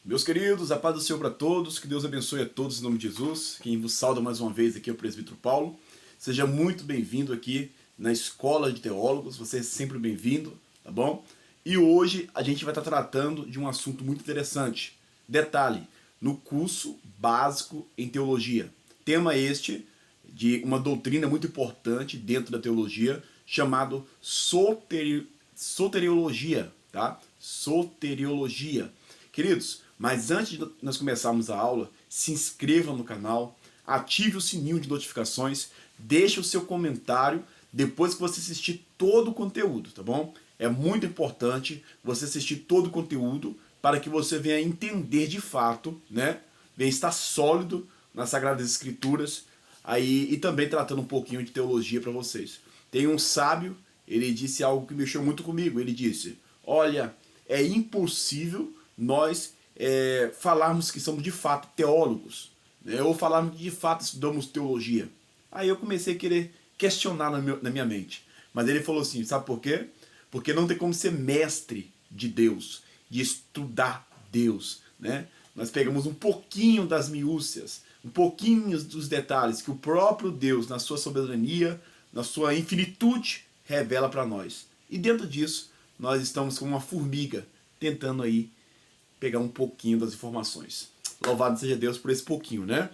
Meus queridos, a paz do Senhor para todos, que Deus abençoe a todos em nome de Jesus. Quem vos sauda mais uma vez aqui é o presbítero Paulo. Seja muito bem-vindo aqui na Escola de Teólogos, você é sempre bem-vindo, tá bom? E hoje a gente vai estar tratando de um assunto muito interessante. Detalhe, no curso básico em teologia. Tema este de uma doutrina muito importante dentro da teologia, chamado soteriologia, tá? Soteriologia. Queridos, mas antes de nós começarmos a aula, se inscreva no canal, ative o sininho de notificações, deixe o seu comentário depois que você assistir todo o conteúdo, tá bom? É muito importante você assistir todo o conteúdo para que você venha entender de fato, né? Venha estar sólido nas Sagradas Escrituras aí, e também tratando um pouquinho de teologia para vocês. Tem um sábio, ele disse algo que mexeu muito comigo. Ele disse: olha, é impossível nós falarmos que somos de fato teólogos, né, ou falarmos que de fato estudamos teologia. Aí eu comecei a querer questionar na minha mente. Mas ele falou assim: sabe por quê? Porque não tem como ser mestre de Deus, de estudar Deus, né? Nós pegamos um pouquinho das miúcias, um pouquinho dos detalhes que o próprio Deus, na sua soberania, na sua infinitude, revela para nós. E dentro disso, nós estamos como uma formiga, tentando aí pegar um pouquinho das informações. Louvado seja Deus por esse pouquinho, né?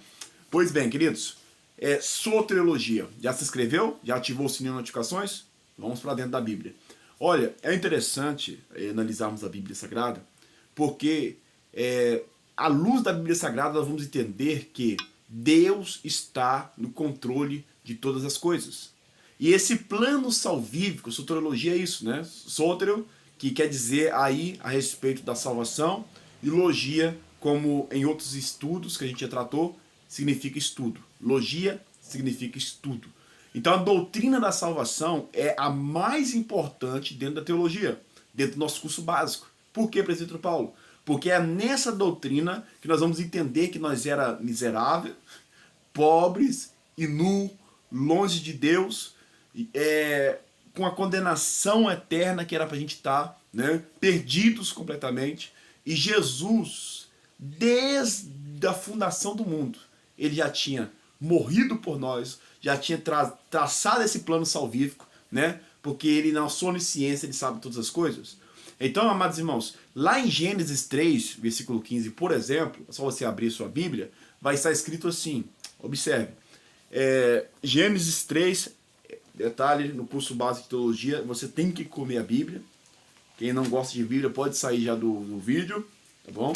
Pois bem, queridos, soteriologia. Já se inscreveu? Já ativou o sininho de notificações? Vamos para dentro da Bíblia. Olha, é interessante analisarmos a Bíblia Sagrada, porque à luz da Bíblia Sagrada nós vamos entender que Deus está no controle de todas as coisas. E esse plano salvífico, soteriologia é isso, né? Sotero, que quer dizer aí a respeito da salvação, e logia, como em outros estudos que a gente já tratou, significa estudo. Logia significa estudo. Então a doutrina da salvação é a mais importante dentro da teologia, dentro do nosso curso básico. Por que, presbítero Paulo? Porque é nessa doutrina que nós vamos entender que nós era miserável, pobres e nu, longe de Deus, com a condenação eterna que era para a gente estar, né, perdidos completamente. E Jesus, desde a fundação do mundo, ele já tinha morrido por nós, já tinha traçado esse plano salvífico, né? Porque ele, na sua onisciência, ele sabe todas as coisas. Então, amados irmãos, lá em Gênesis 3, versículo 15, por exemplo, é só você abrir sua Bíblia, vai estar escrito assim, observe, Gênesis 3, detalhe, no curso básico de teologia, você tem que comer a Bíblia. Quem não gosta de Bíblia pode sair já do vídeo, tá bom?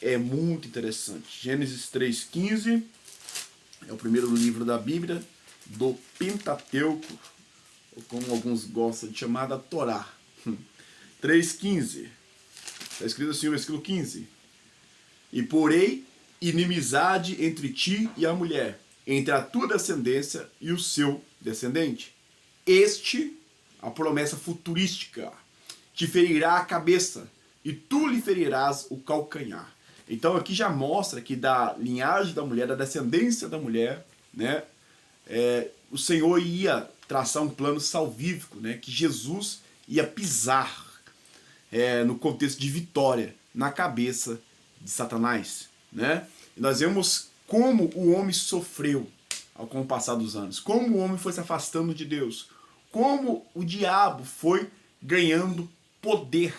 É muito interessante. Gênesis 3,15 é o primeiro livro da Bíblia, do Pentateuco, ou como alguns gostam de chamar, da Torá. 3,15. Está escrito assim, o versículo 15. E porém inimizade entre ti e a mulher, entre a tua descendência e o seu descendente. Este, a promessa futurística, te ferirá a cabeça, e tu lhe ferirás o calcanhar. Então aqui já mostra que da linhagem da mulher, da descendência da mulher, né, o Senhor ia traçar um plano salvífico, né, que Jesus ia pisar no contexto de vitória na cabeça de Satanás, né? E nós vemos como o homem sofreu com o passar dos anos, como o homem foi se afastando de Deus, como o diabo foi ganhando poder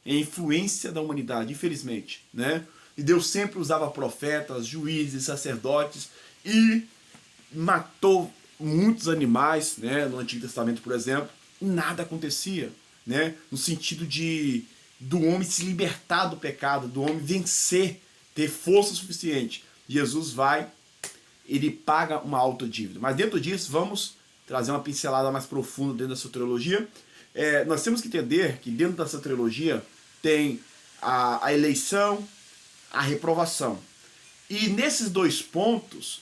e influência da humanidade, infelizmente, né? E Deus sempre usava profetas, juízes, sacerdotes e matou muitos animais, né? No Antigo Testamento, por exemplo, e nada acontecia, né? No sentido do homem se libertar do pecado, do homem vencer, ter força suficiente. Jesus vai, ele paga uma alta dívida. Mas dentro disso, vamos trazer uma pincelada mais profunda dentro da soteriologia. Nós temos que entender que dentro da soteriologia tem a eleição, a reprovação. E nesses dois pontos,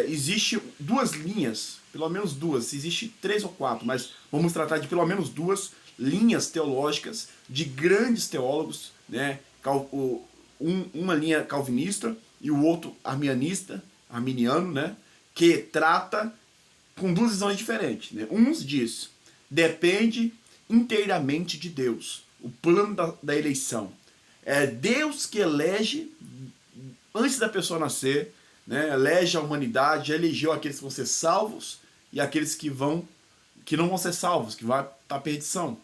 existe duas linhas, pelo menos duas, existe 3 ou 4, mas vamos tratar de pelo menos 2 linhas teológicas de grandes teólogos, né? Uma linha calvinista e o outro arminiano, né? Que trata com 2 visões diferentes, né? Uns diz, depende inteiramente de Deus, o plano da eleição. É Deus que elege antes da pessoa nascer, né? Elege a humanidade, elegeu aqueles que vão ser salvos e aqueles que não vão ser salvos, que vão para a perdição,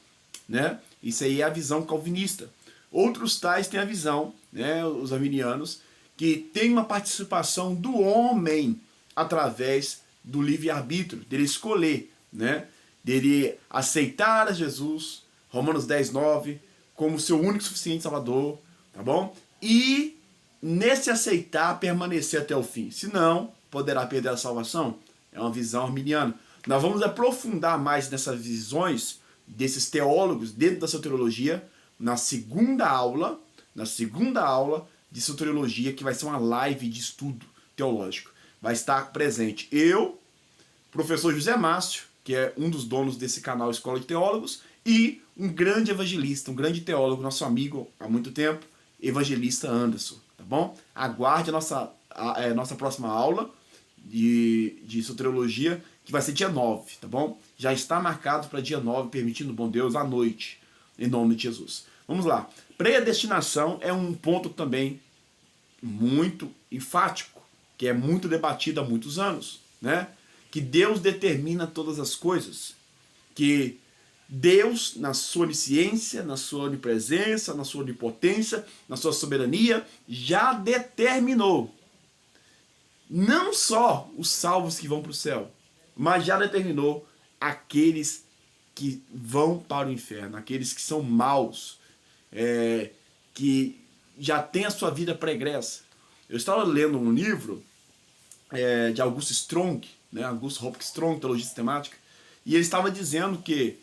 né? Isso aí é a visão calvinista. Outros tais têm a visão, né, os arminianos, que tem uma participação do homem através do livre-arbítrio, dele escolher, né, dele aceitar a Jesus, Romanos 10:9, como seu único e suficiente Salvador, tá bom? E nesse aceitar, permanecer até o fim. Senão, poderá perder a salvação. É uma visão arminiana. Nós vamos aprofundar mais nessas visões desses teólogos dentro da soteriologia na segunda aula de soteriologia, que vai ser uma live de estudo teológico. Vai estar presente eu, professor José Márcio, que é um dos donos desse canal Escola de Teólogos, e um grande evangelista, um grande teólogo, nosso amigo há muito tempo, evangelista Anderson, tá bom? Aguarde a nossa próxima aula de soteriologia, que vai ser dia 9, tá bom? Já está marcado para dia 9, permitindo bom Deus, à noite, em nome de Jesus. Vamos lá. Predestinação é um ponto também muito enfático, que é muito debatido há muitos anos, né? Que Deus determina todas as coisas, que Deus, na sua onisciência, na sua onipresença, na sua onipotência, na sua soberania, já determinou não só os salvos que vão para o céu, mas já determinou aqueles que vão para o inferno, aqueles que são maus, que já têm a sua vida pregressa. Eu estava lendo um livro de Augusto Strong, né, Augusto Hopkins Strong, Teologia Sistemática, e ele estava dizendo que,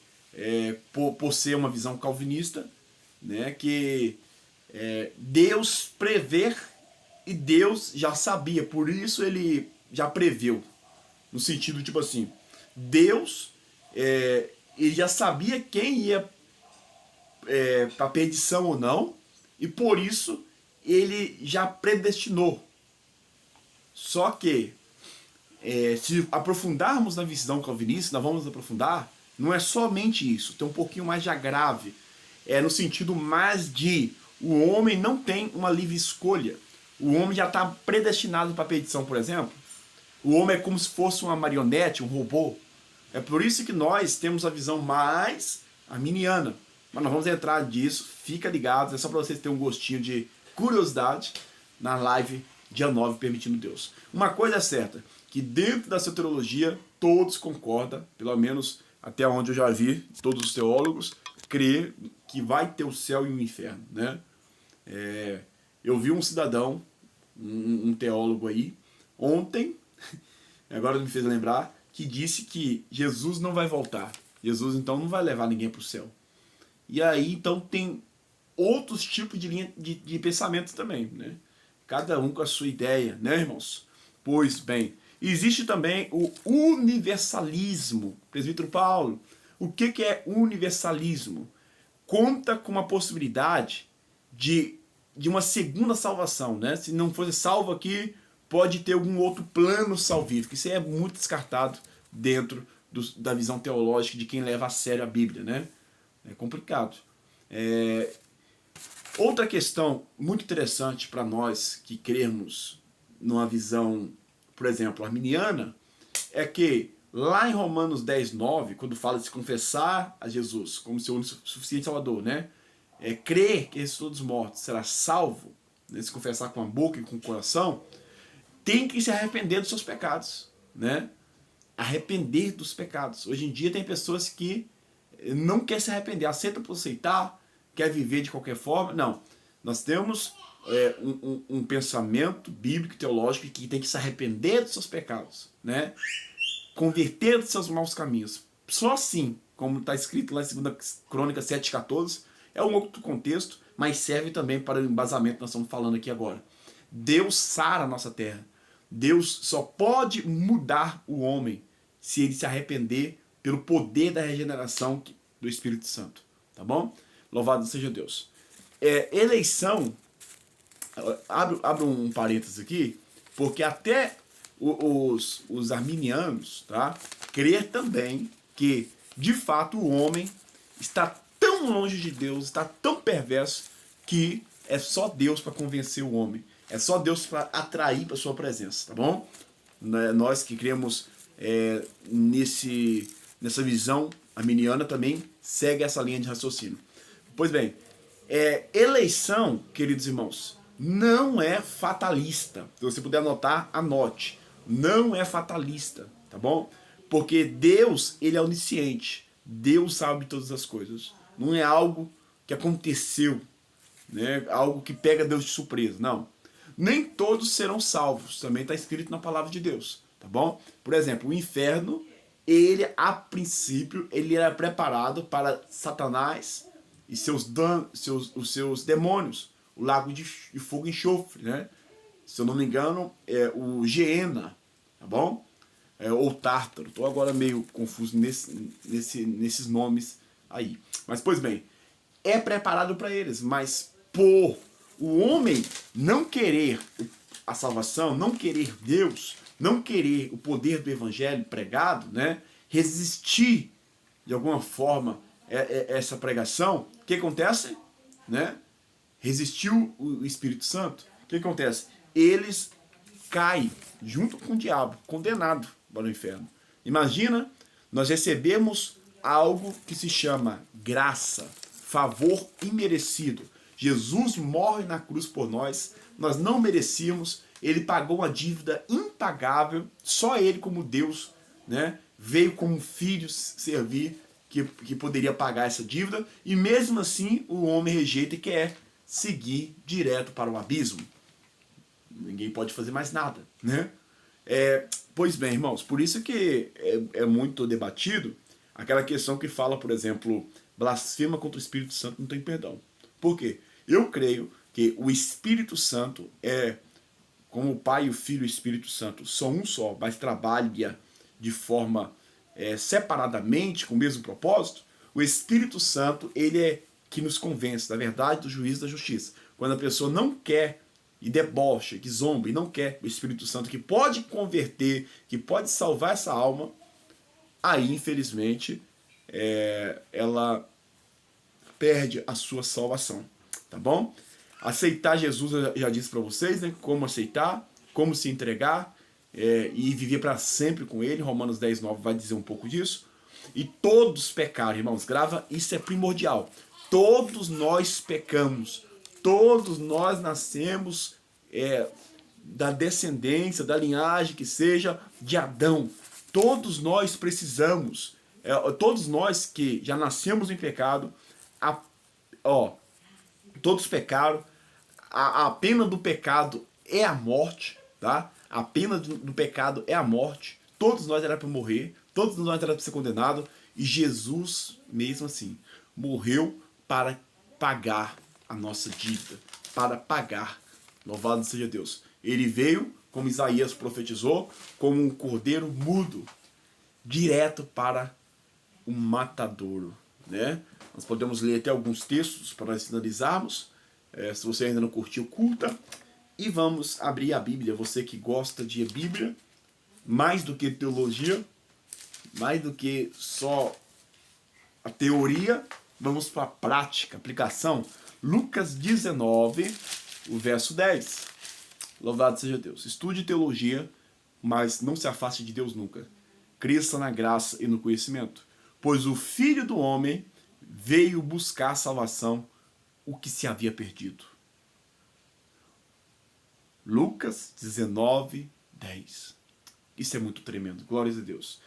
por ser uma visão calvinista, né, que Deus prevê e Deus já sabia, por isso ele já preveu. No sentido, tipo assim, Deus ele já sabia quem ia para a perdição ou não, e por isso ele já predestinou. Só que, se aprofundarmos na visão calvinista, nós vamos aprofundar, não é somente isso, tem um pouquinho mais de agrave. No sentido mais de o homem não tem uma livre escolha. O homem já está predestinado para a perdição, por exemplo. O homem é como se fosse uma marionete, um robô. É por isso que nós temos a visão mais arminiana. Mas nós vamos entrar nisso, fica ligado, é só para vocês terem um gostinho de curiosidade na live dia 9, permitindo Deus. Uma coisa é certa, que dentro da soteriologia todos concordam, pelo menos até onde eu já vi, todos os teólogos, crê que vai ter o céu e o inferno, né? Eu vi um cidadão, um teólogo aí, ontem, agora me fez lembrar, que disse que Jesus não vai voltar. Jesus, então, não vai levar ninguém para o céu. E aí, então, tem outros tipos de linha de pensamento também, né? Cada um com a sua ideia, né, irmãos? Pois bem, existe também o universalismo. Presbítero Paulo, o que é universalismo? Conta com uma possibilidade de uma segunda salvação, né? Se não fosse salvo aqui, pode ter algum outro plano salvífico. Isso é muito descartado dentro da visão teológica de quem leva a sério a Bíblia, né? É complicado. Outra questão muito interessante para nós que cremos numa visão, por exemplo, arminiana, é que lá em Romanos 10:9, quando fala de se confessar a Jesus como seu único suficiente Salvador, né? Crer que ressuscitou dos mortos será salvo, né? Se confessar com a boca e com o coração, tem que se arrepender dos seus pecados, né? Arrepender dos pecados. Hoje em dia tem pessoas que não querem se arrepender, aceita por aceitar, quer viver de qualquer forma. Não, nós temos um pensamento bíblico, teológico, que tem que se arrepender dos seus pecados, né? Converter dos seus maus caminhos. Só assim, como está escrito lá em 2 Crônicas 7:14, é um outro contexto, mas serve também para o embasamento que nós estamos falando aqui agora. Deus sara a nossa terra. Deus só pode mudar o homem se ele se arrepender pelo poder da regeneração do Espírito Santo. Tá bom? Louvado seja Deus. Eleição, abro um parênteses aqui, porque até os arminianos, tá, crer também que, de fato, o homem está tão longe de Deus, está tão perverso, que é só Deus para convencer o homem. É só Deus para atrair para sua presença, tá bom? Nós que cremos nessa visão arminiana também segue essa linha de raciocínio. Pois bem, eleição, queridos irmãos, não é fatalista. Se você puder anotar, anote. Não é fatalista, tá bom? Porque Deus, ele é onisciente. Deus sabe todas as coisas. Não é algo que aconteceu, né? Algo que pega Deus de surpresa. Não. Nem todos serão salvos. Também está escrito na palavra de Deus, tá bom? Por exemplo, o inferno, ele a princípio, ele era preparado para Satanás e os seus demônios. O lago de fogo e enxofre, né? Se eu não me engano, é o Geena, tá bom? Ou Tártaro. Estou agora meio confuso nesses nomes aí. Mas, pois bem, é preparado para eles, mas por o homem não querer a salvação, não querer Deus, não querer o poder do evangelho pregado, né? Resistir de alguma forma essa pregação, o que acontece? Né? Resistiu o Espírito Santo, o que acontece? Eles caem junto com o diabo, condenado para o inferno. Imagina, nós recebemos algo que se chama graça, favor imerecido. Jesus morre na cruz por nós, nós não merecíamos, ele pagou uma dívida impagável, só ele como Deus, né, veio como filho servir, que poderia pagar essa dívida, e mesmo assim o homem rejeita e quer seguir direto para o abismo. Ninguém pode fazer mais nada, né? Pois bem, irmãos, por isso que é muito debatido aquela questão que fala, por exemplo, blasfema contra o Espírito Santo, não tem perdão. Por quê? Eu creio que o Espírito Santo como o Pai, o Filho e o Espírito Santo são um só, mas trabalham de forma separadamente, com o mesmo propósito. O Espírito Santo, ele é que nos convence da verdade, do juízo e da justiça. Quando a pessoa não quer e debocha, que zomba e não quer o Espírito Santo, que pode converter, que pode salvar essa alma, aí, infelizmente, ela perde a sua salvação, tá bom? Aceitar Jesus, eu já disse para vocês, né? Como aceitar, como se entregar e viver para sempre com ele. Romanos 10:9 vai dizer um pouco disso. E todos pecaram, irmãos, grava, isso é primordial. Todos nós pecamos, todos nós nascemos da descendência, da linhagem que seja de Adão. Todos nós precisamos, todos nós que já nascemos em pecado, todos pecaram, a pena do pecado é a morte, tá? A pena do pecado é a morte. Todos nós era para morrer, todos nós era para ser condenado, e Jesus, mesmo assim, morreu para pagar a nossa dívida, para pagar. Louvado seja Deus. Ele veio, como Isaías profetizou, como um cordeiro mudo, direto para o matadouro, né? Nós podemos ler até alguns textos para nós finalizarmos. Se você ainda não curtiu, curta. E vamos abrir a Bíblia. Você que gosta de Bíblia, mais do que teologia, mais do que só a teoria, vamos para a prática, aplicação. Lucas 19, o verso 10. Louvado seja Deus. Estude teologia, mas não se afaste de Deus nunca. Cresça na graça e no conhecimento. Pois o Filho do Homem veio buscar a salvação, o que se havia perdido. Lucas 19, 10. Isso é muito tremendo. Glórias a Deus.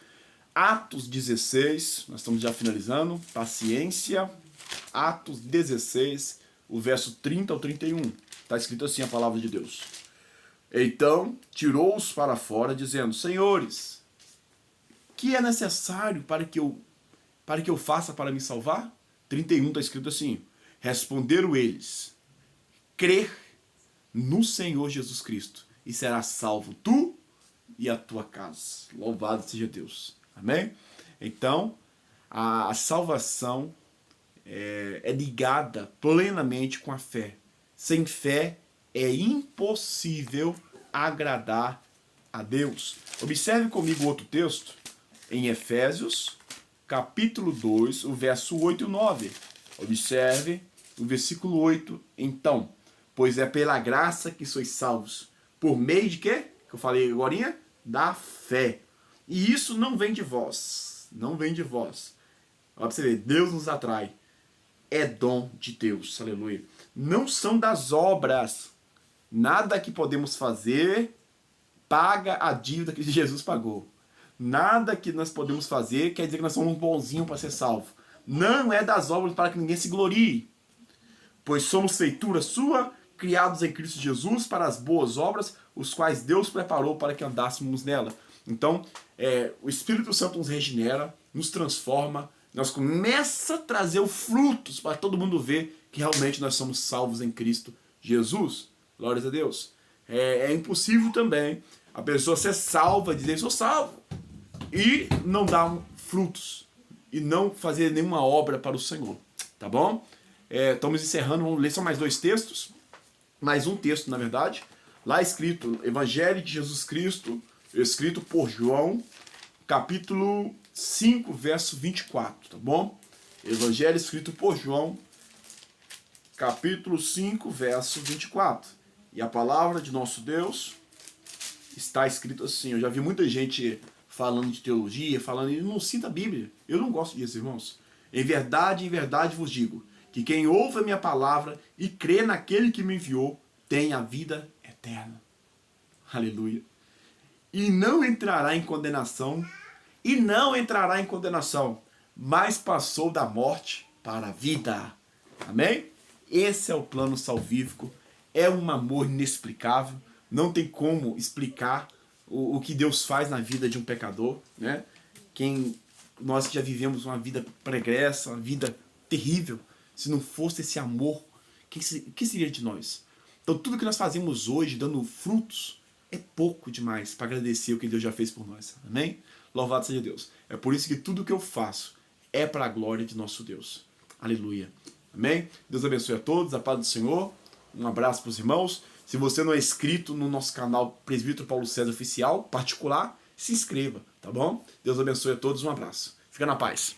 Atos 16, nós estamos já finalizando. Paciência. Atos 16, o verso 30 ao 31. Está escrito assim a palavra de Deus. Então tirou-os para fora, dizendo: Senhores, que é necessário para que eu faça para me salvar? 31 está escrito assim: responderam eles: crer no Senhor Jesus Cristo, e serás salvo tu e a tua casa. Louvado seja Deus. Amém? Então, a salvação é ligada plenamente com a fé. Sem fé é impossível agradar a Deus. Observe comigo outro texto, em Efésios, capítulo 2, o verso 8 e 9. Observe o versículo 8. Então, Pois é pela graça que sois salvos. Por meio de quê? Que eu falei agorinha? Da fé. E isso não vem de vós. Não vem de vós. Olha pra você ver, Deus nos atrai. É dom de Deus. Aleluia. Não são das obras. Nada que podemos fazer paga a dívida que Jesus pagou. Nada que nós podemos fazer quer dizer que nós somos bonzinhos para ser salvo. Não é das obras para que ninguém se glorie. Pois somos feitura sua, criados em Cristo Jesus para as boas obras, os quais Deus preparou para que andássemos nela. Então, o Espírito Santo nos regenera, nos transforma, nós começa a trazer os frutos para todo mundo ver que realmente nós somos salvos em Cristo Jesus. Glórias a Deus. É impossível também a pessoa ser salva, dizer sou salvo, e não dar frutos, e não fazer nenhuma obra para o Senhor. Tá bom? Estamos encerrando, vamos ler só mais 2 textos. Mais um texto, na verdade. Lá escrito, Evangelho de Jesus Cristo, escrito por João, capítulo 5, verso 24, tá bom? Evangelho escrito por João, capítulo 5, verso 24. E a palavra de nosso Deus está escrito assim. Eu já vi muita gente falando de teologia, falando, e não cita a Bíblia. Eu não gosto disso, irmãos. Em verdade vos digo, que quem ouve a minha palavra e crê naquele que me enviou, tem a vida eterna. Aleluia. E não entrará em condenação, mas passou da morte para a vida. Amém? Esse é o plano salvífico. É um amor inexplicável. Não tem como explicar o que Deus faz na vida de um pecador, né? Nós que já vivemos uma vida pregressa, uma vida terrível, se não fosse esse amor, o que seria de nós? Então tudo que nós fazemos hoje, dando frutos, é pouco demais para agradecer o que Deus já fez por nós. Amém? Louvado seja Deus. É por isso que tudo que eu faço é para a glória de nosso Deus. Aleluia. Amém? Deus abençoe a todos, a paz do Senhor. Um abraço para os irmãos. Se você não é inscrito no nosso canal Presbítero Paulo César Oficial, particular, se inscreva, tá bom? Deus abençoe a todos, um abraço. Fica na paz.